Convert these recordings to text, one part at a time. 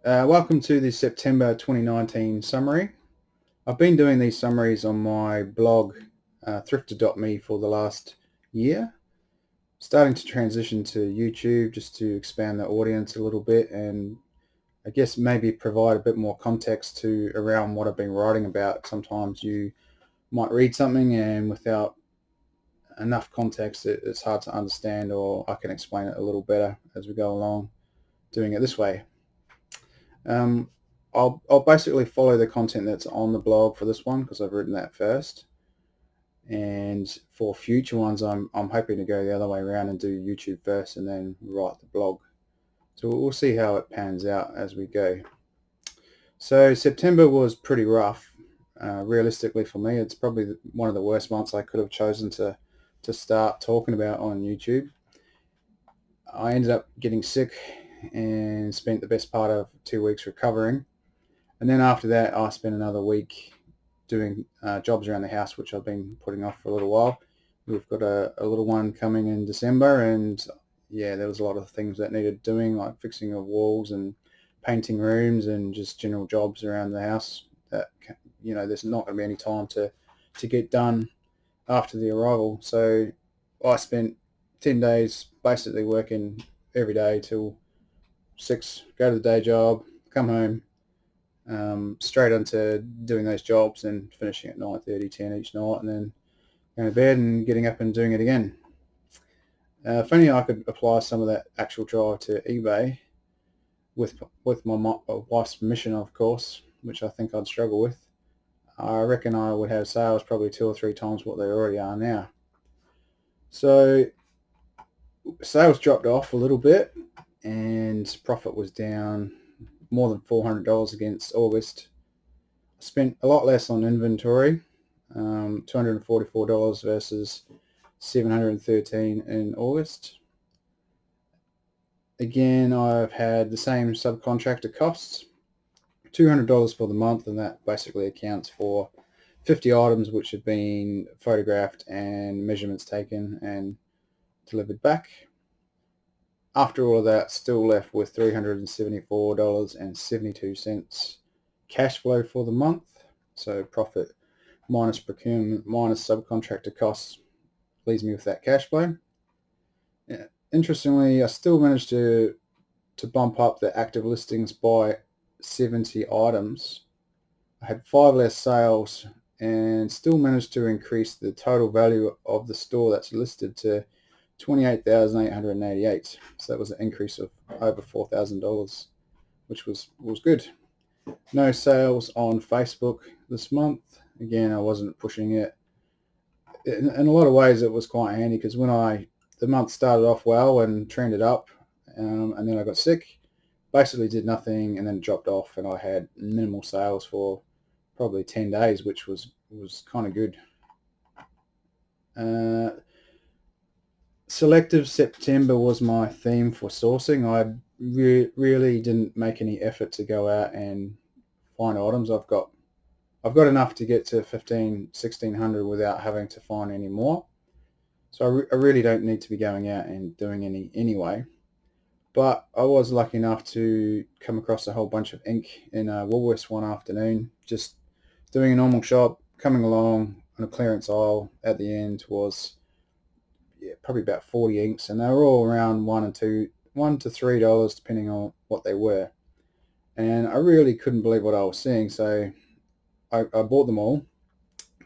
Welcome to the September 2019 summary. I've been doing these summaries on my blog, thrifter.me, for the last year. Starting to transition to YouTube just to expand the audience a little bit and I guess maybe provide a bit more context to around what I've been writing about. Sometimes you might read something and without enough context it's hard to understand, or I can explain it a little better as we go along doing it this way. Um, I'll basically follow the content that's on the blog for this one because I've written that first. And for future ones, I'm hoping to go the other way around and do YouTube first and then write the blog. So we'll see how it pans out as we go. So September was pretty rough. Realistically for me, it's probably one of the worst months I could have chosen to start talking about on YouTube. I ended up getting sick and spent the best part of 2 weeks recovering. And then after that, I spent another week doing jobs around the house, which I've been putting off for a little while. We've got a little one coming in December, and yeah, there was a lot of things that needed doing, like fixing of walls and painting rooms and just general jobs around the house that, there's not going to be any time to get done after the arrival. So I spent 10 days basically working every day till 6, go to the day job, come home, straight onto doing those jobs and finishing at 9:30, 10 each night, and then going to bed and getting up and doing it again. If only I could apply some of that actual drive to eBay with my wife's permission, of course, which I think I'd struggle with. I reckon I would have sales probably 2 or 3 times what they already are now. So sales dropped off a little bit and profit was down more than $400 against August. I spent a lot less on inventory, $244 versus $713 in August. Again, I've had the same subcontractor costs, $200 for the month, and that basically accounts for 50 items which have been photographed and measurements taken and delivered back. After all of that, still left with $374.72 cash flow for the month. So profit minus procurement minus subcontractor costs leaves me with that cash flow. Yeah. Interestingly, I still managed to bump up the active listings by 70 items. I had 5 less sales and still managed to increase the total value of the store that's listed to $28,888. So that was an increase of over $4,000, which was good. No sales on Facebook this month. Again, I wasn't pushing it. In a lot of ways, it was quite handy because when the month started off well and trended up, and then I got sick, basically did nothing, and then dropped off, and I had minimal sales for probably 10 days, which was kind of good. Selective September was my theme for sourcing. I really didn't make any effort to go out and find items. I've got enough to get to 1,500-1,600 without having to find any more. So I really don't need to be going out and doing any anyway. But I was lucky enough to come across a whole bunch of ink in Woolworths one afternoon, just doing a normal shop, coming along on a clearance aisle. At the end was probably about 40 inks, and they were all around $1 to $3 depending on what they were. And I really couldn't believe what I was seeing, so I bought them all,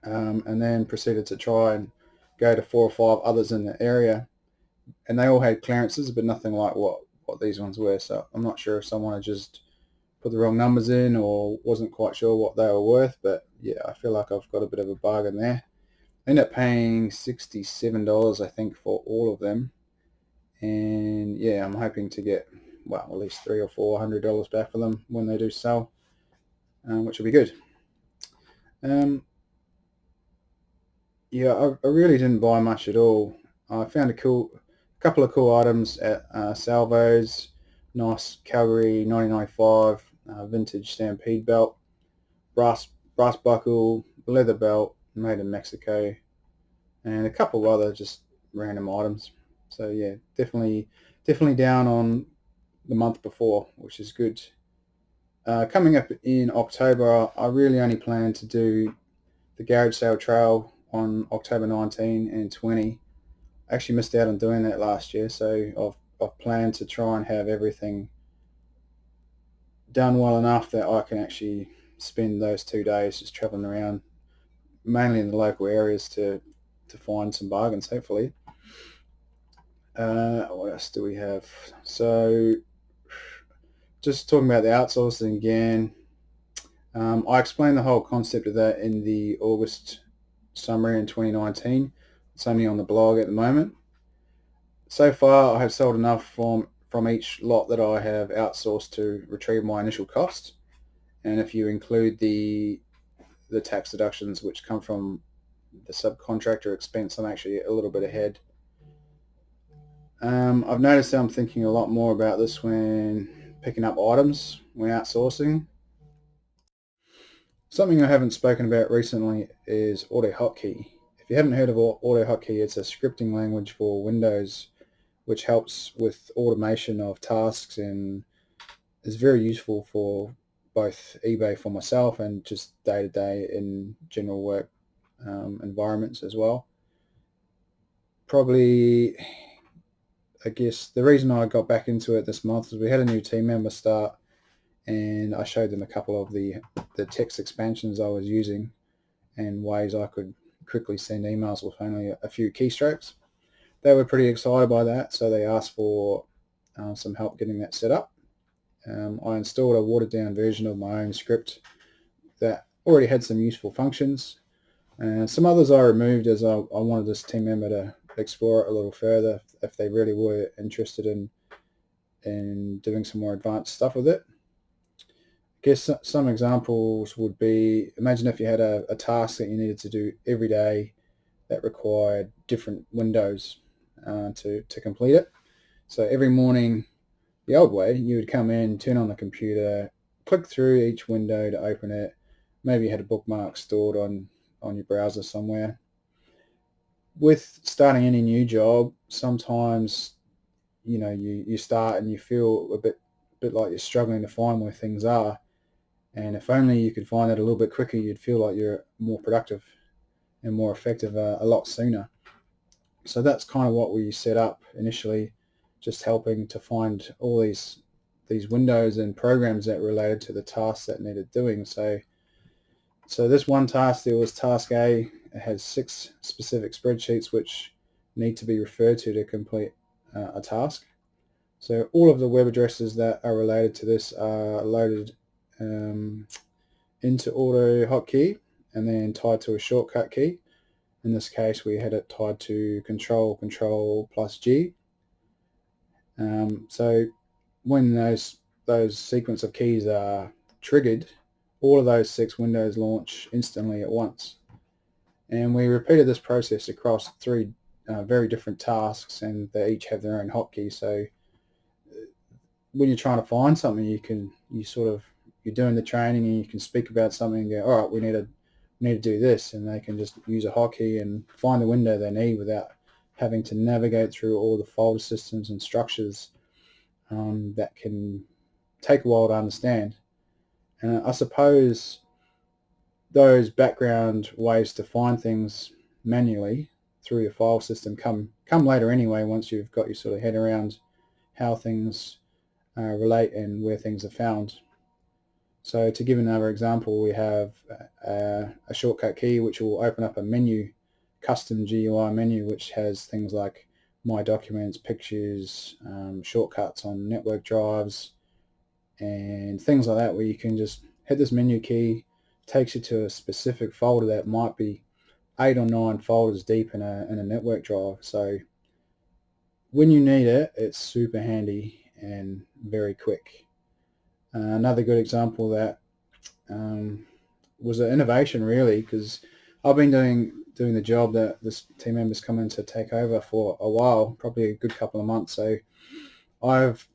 and then proceeded to try and go to 4 or 5 others in the area, and they all had clearances, but nothing like what these ones were. So I'm not sure if someone had just put the wrong numbers in or wasn't quite sure what they were worth, but yeah, I feel like I've got a bit of a bargain there. I ended up paying $67, I think, for all of them, and yeah, I'm hoping to get, well, at least $300 or $400 back for them when they do sell, which will be good. Yeah, I really didn't buy much at all. I found a couple of cool items at Salvos. Nice Calgary 1995 vintage Stampede belt, brass buckle, leather belt made in Mexico, and a couple of other just random items. So yeah, definitely down on the month before, which is good. Coming up in October, I really only plan to do the Garage Sale Trail on October 19 and 20. I actually missed out on doing that last year, so I've planned to try and have everything done well enough that I can actually spend those 2 days just traveling around, mainly in the local areas to find some bargains, hopefully. What else do we have? So just talking about the outsourcing again, I explained the whole concept of that in the August summary in 2019. It's only on the blog at the moment. So far, I have sold enough from each lot that I have outsourced to retrieve my initial cost. And if you include the tax deductions which come from the subcontractor expense, I'm actually a little bit ahead. I've noticed that I'm thinking a lot more about this when picking up items when outsourcing. Something I haven't spoken about recently is AutoHotkey. If you haven't heard of AutoHotkey, it's a scripting language for Windows which helps with automation of tasks and is very useful for both eBay for myself and just day-to-day in general work environments as well. Probably, I guess, the reason I got back into it this month is we had a new team member start and I showed them a couple of the text expansions I was using and ways I could quickly send emails with only a few keystrokes. They were pretty excited by that, so they asked for some help getting that set up. I installed a watered-down version of my own script that already had some useful functions. Some others I removed as I wanted this team member to explore it a little further if they really were interested in doing some more advanced stuff with it. I guess some examples would be, imagine if you had a task that you needed to do every day that required different windows to complete it. So every morning, the old way, you would come in, turn on the computer, click through each window to open it. Maybe you had a bookmark stored on your browser somewhere. With starting any new job, sometimes you start and you feel a bit like you're struggling to find where things are. And if only you could find that a little bit quicker, you'd feel like you're more productive and more effective a lot sooner. So that's kind of what we set up initially, just helping to find all these windows and programs that related to the tasks that needed doing. So this one task, there was task A. It has 6 specific spreadsheets which need to be referred to complete a task. So all of the web addresses that are related to this are loaded into AutoHotkey and then tied to a shortcut key. In this case, we had it tied to Control plus G. So when those sequence of keys are triggered, all of those 6 windows launch instantly at once. And we repeated this process across 3 very different tasks, and they each have their own hotkey. So when you're trying to find something, you're doing the training and you can speak about something and go, all right, we need to do this, and they can just use a hotkey and find the window they need without having to navigate through all the folder systems and structures that can take a while to understand. And I suppose those background ways to find things manually through your file system come later anyway, once you've got your sort of head around how things relate and where things are found. So to give another example, we have a shortcut key which will open up a menu, custom GUI menu, which has things like My Documents, Pictures, shortcuts on network drives, and things like that, where you can just hit this menu key, takes you to a specific folder that might be 8 or 9 folders deep in a network drive. So when you need it, it's super handy and very quick. Another good example that was an innovation, really, because I've been doing the job that this team member's come in to take over for a while, probably a good couple of months. So I've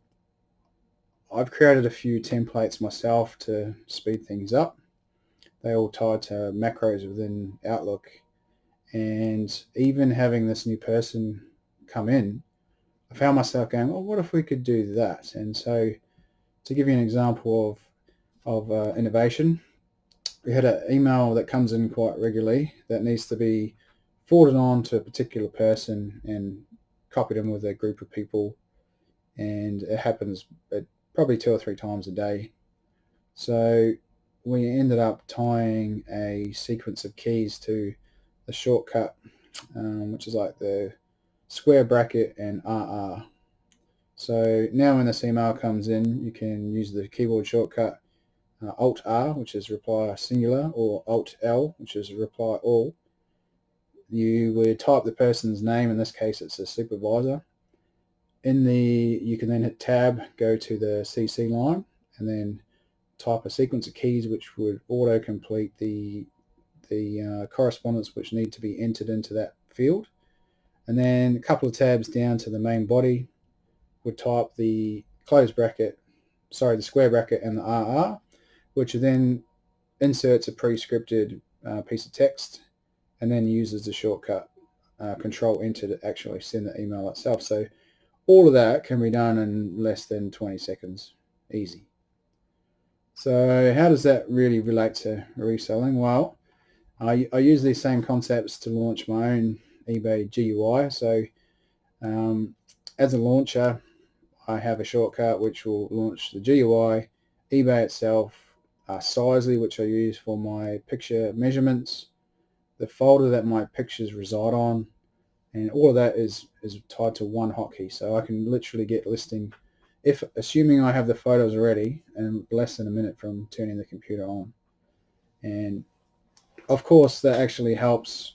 created a few templates myself to speed things up. They all tied to macros within Outlook, and even having this new person come in, I found myself going, well, what if we could do that? And so to give you an example of innovation. We had an email that comes in quite regularly that needs to be forwarded on to a particular person and copied in with a group of people, and it happens probably 2 or 3 times a day. So we ended up tying a sequence of keys to the shortcut, which is like the square bracket and RR. So now when this email comes in, you can use the keyboard shortcut Alt-R, which is reply singular, or Alt-L, which is reply all. You would type the person's name, in this case it's a supervisor. You can then hit tab, go to the CC line, and then type a sequence of keys which would auto-complete the correspondence which need to be entered into that field. And then a couple of tabs down to the main body would type the close bracket, the square bracket and the RR, which then inserts a pre-scripted piece of text and then uses the shortcut Control Enter to actually send the email itself. So all of that can be done in less than 20 seconds, easy. So how does that really relate to reselling? Well, I use these same concepts to launch my own eBay GUI. So as a launcher, I have a shortcut which will launch the GUI, eBay itself, Sizely, which I use for my picture measurements, the folder that my pictures reside on, and all of that is tied to one hotkey. So I can literally get listing, assuming I have the photos already, in less than a minute from turning the computer on. And of course that actually helps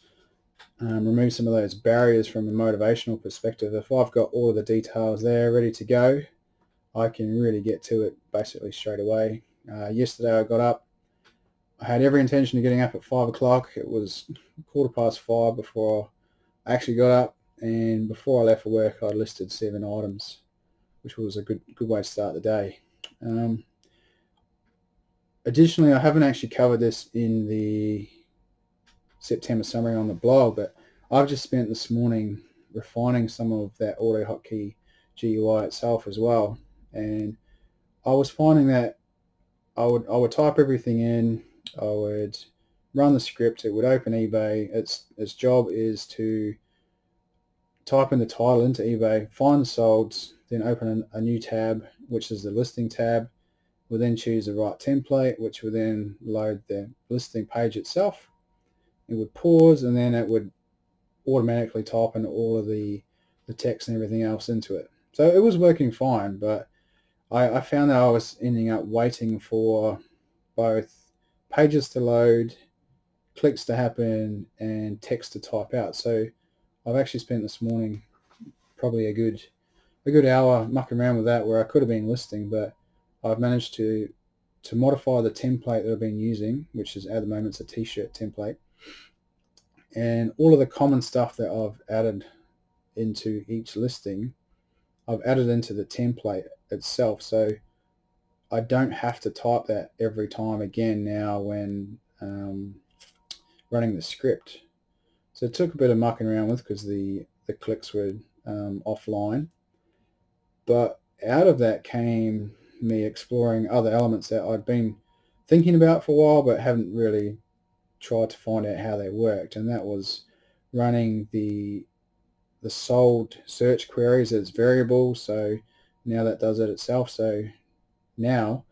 remove some of those barriers from a motivational perspective. If I've got all of the details there ready to go, I can really get to it basically straight away. Yesterday I got up, I had every intention of getting up at 5 o'clock. It was 5:15 before I actually got up, and before I left for work I listed 7 items, which was a good way to start the day. Additionally, I haven't actually covered this in the September summary on the blog, but I've just spent this morning refining some of that auto hotkey GUI itself as well, and I was finding that I would type everything in, I would run the script, it would open eBay. Its job is to type in the title into eBay, find the solds, then open a new tab, which is the listing tab. We'll then choose the right template, which will then load the listing page itself. It would pause, and then it would automatically type in all of the text and everything else into it. So it was working fine, but I found that I was ending up waiting for both pages to load, clicks to happen, and text to type out. So I've actually spent this morning probably a good hour mucking around with that, where I could have been listing, but I've managed to modify the template that I've been using, which is at the moment it's a t-shirt template, and all of the common stuff that I've added into each listing I've added into the template itself, so I don't have to type that every time again now when running the script. So it took a bit of mucking around with because the clicks were offline, but out of that came me exploring other elements that I'd been thinking about for a while but haven't really tried to find out how they worked, and that was running the sold search queries as variables. So now that does it itself. So now,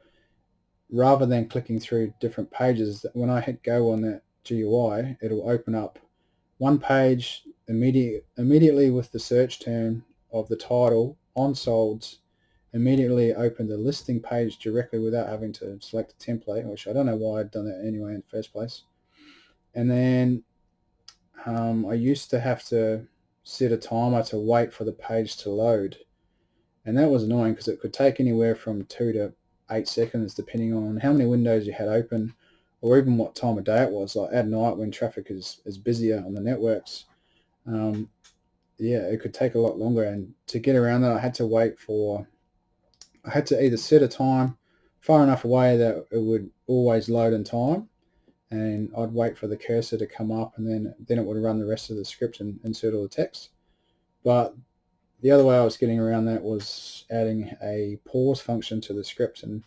rather than clicking through different pages, when I hit go on that GUI, it'll open up one page immediately with the search term of the title on solds, immediately open the listing page directly without having to select a template, which I don't know why I'd done that anyway in the first place. And then I used to have to set a timer to wait for the page to load, and that was annoying because it could take anywhere from 2 to 8 seconds depending on how many windows you had open or even what time of day it was. Like at night when traffic is busier on the networks, yeah, it could take a lot longer, and to get around that I had to either set a time far enough away that it would always load in time, and I'd wait for the cursor to come up, and then it would run the rest of the script and insert all the text. But the other way I was getting around that was adding a pause function to the script, and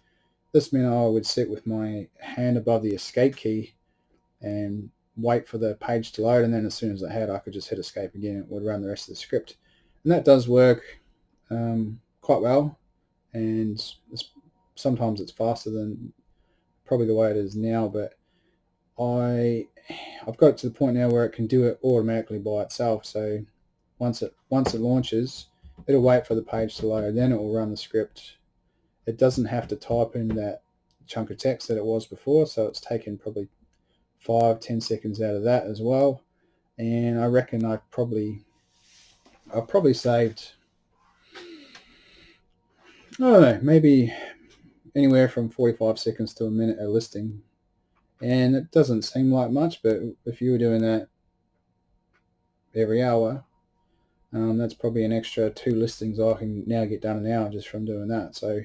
this meant I would sit with my hand above the escape key and wait for the page to load, and then as soon as I had, I could just hit escape again. It would run the rest of the script, and that does work quite well, and sometimes it's faster than probably the way it is now, but I've got it to the point now where it can do it automatically by itself. So once it launches, it'll wait for the page to load, then it will run the script. It doesn't have to type in that chunk of text that it was before, so it's taken probably 5-10 seconds out of that as well. And I reckon I've probably saved, I don't know, maybe anywhere from 45 seconds to a minute a listing. And it doesn't seem like much, but if you were doing that every hour, that's probably an extra 2 listings I can now get done an hour just from doing that. So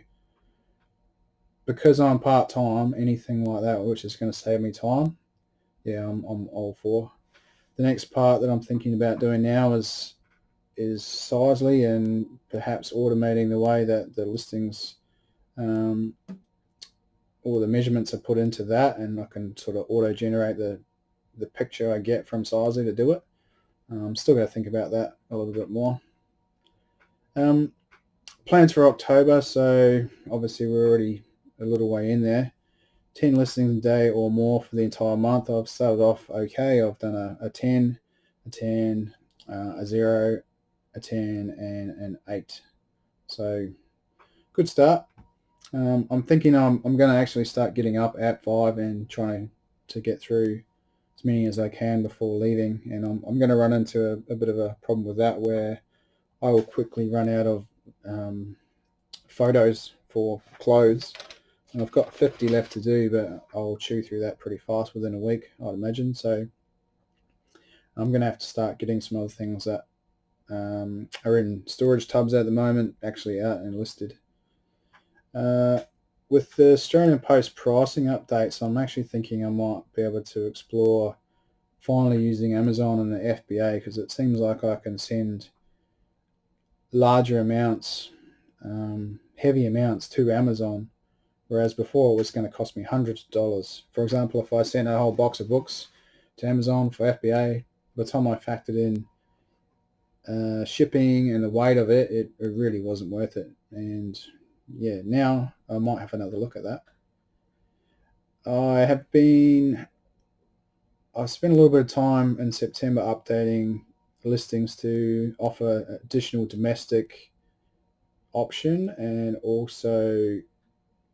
because I'm part-time, anything like that which is going to save me time, yeah, I'm all for. The next part that I'm thinking about doing now is Sizely, and perhaps automating the way that the listings or the measurements are put into that, and I can sort of auto-generate the picture I get from Sizely to do it. I'm still going to think about that a little bit more. Plans for October, so obviously we're already a little way in there. 10 listings a day or more for the entire month. I've started off okay. I've done a 10, a 10, a 0, a 10, and an 8. So good start. I'm thinking I'm going to actually start getting up at 5 and trying to get through as many as I can before leaving. And I'm going to run into a bit of a problem with that, where I will quickly run out of photos for clothes. And I've got 50 left to do, but I'll chew through that pretty fast within a week, I'd imagine. So I'm going to have to start getting some other things that are in storage tubs at the moment, actually out and listed. With the Australian Post pricing updates, I'm actually thinking I might be able to explore finally using Amazon and the FBA, because it seems like I can send larger amounts, heavy amounts to Amazon, whereas before it was going to cost me hundreds of dollars. For example, if I sent a whole box of books to Amazon for FBA, by the time I factored in shipping and the weight of it, it really wasn't worth it. And yeah, now I might have another look at that. I've spent a little bit of time in September updating listings to offer additional domestic option and also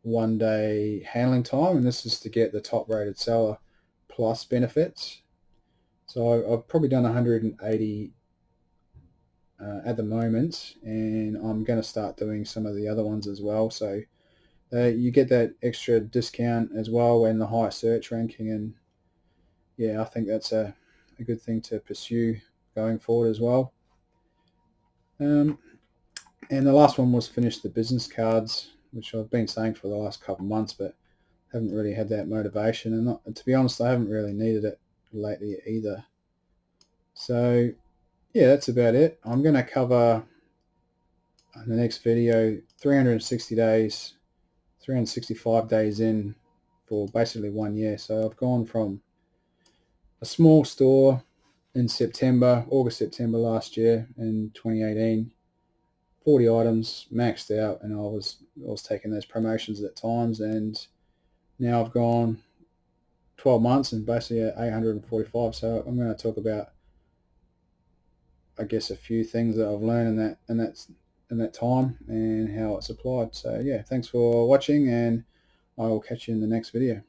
1-day handling time, and this is to get the top rated seller plus benefits. So I've probably done 180 at the moment, and I'm going to start doing some of the other ones as well. So you get that extra discount as well in the high search ranking, and yeah, I think that's a good thing to pursue going forward as well. And the last one was finish the business cards, which I've been saying for the last couple of months, but haven't really had that motivation, and to be honest, I haven't really needed it lately either. So yeah, that's about it. I'm going to cover in the next video 360 days, 365 days in for basically 1 year. So I've gone from a small store in August, September last year in 2018, 40 items maxed out, and I was taking those promotions at times, and now I've gone 12 months and basically at 845. So I'm going to talk about, I guess, a few things that I've learned in that time and how it's applied. So yeah, thanks for watching, and I will catch you in the next video.